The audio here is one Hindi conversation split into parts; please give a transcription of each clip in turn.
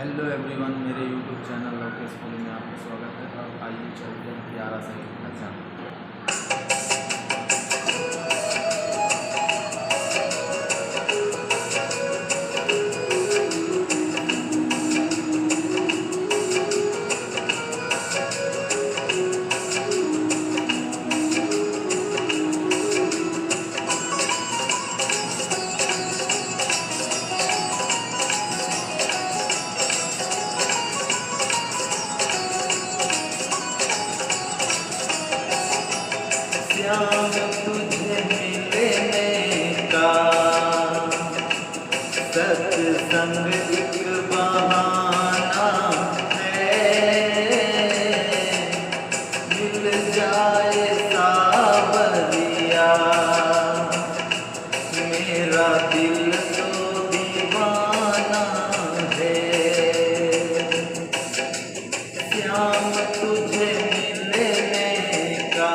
हेलो एवरीवन, मेरे यूट्यूब चैनल लोकेश पुरी में आपका स्वागत है। और आइए चलते हैं प्यारा सा एक नज़ारा। श्याम तुझे मिलने का सत्संग एक बहाना है। मिल जाए सावरिया, मेरा दिल तो दीवाना है। श्याम तुझे मिलने का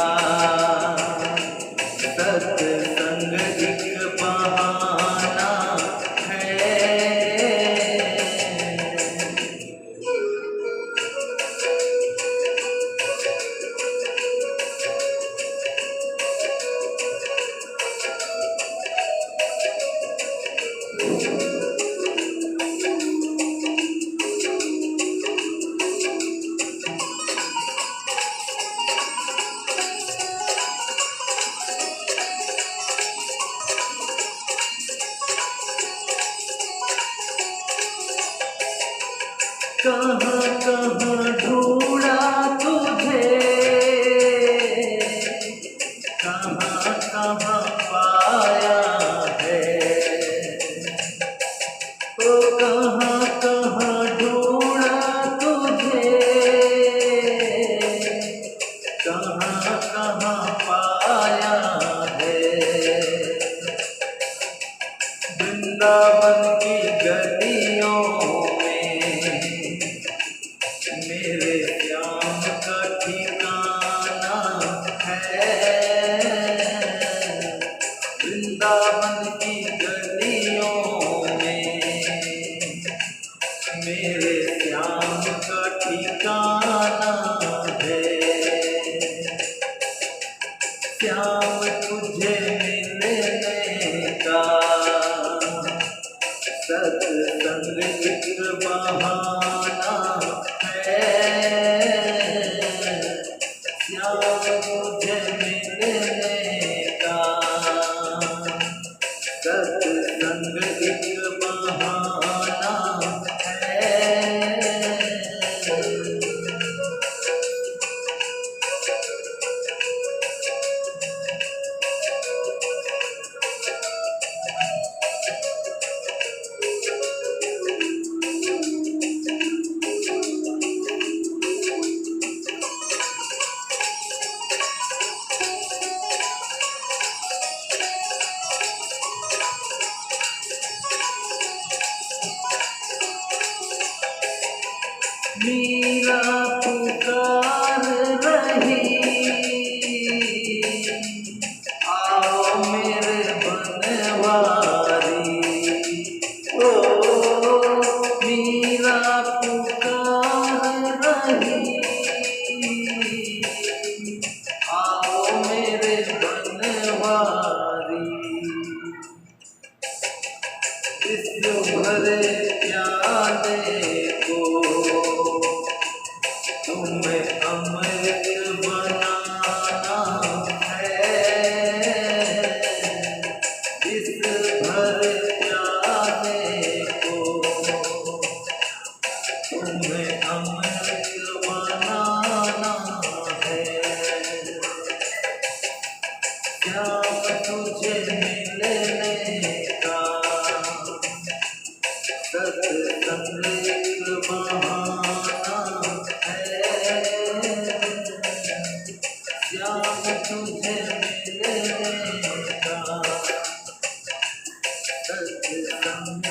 सत्संग एक बहाना है। कहाँ कहाँ ढूंढा तुझे, कहाँ कहाँ पाया है। ओ कहाँ कहाँ ढूंढा तुझे, कहाँ कहाँ पाया है। वृंदावन की गलियों मेरे श्याम का ठिकाना है। वृंदावन की गलियों में मेरे श्याम का ठिकाना है। श्याम तुझे मिलने का सत्संग एक बहाना है। श्याम तुझे मिलने का सत्संग एक बहाना है। मीरा पुकार रही, आओ मेरे बनवारी। ओ मीरा पुकार रही, आओ मेरे बनवारी। विश्व भरे प्याले को तुम्हें अमृत बनाना है। इस भर प्याले को तुम्हें अमृत बनाना है। श्याम तुझे मिलने का सत्संग एक बहाना है। श्याम तुझे मिलने का सत्संग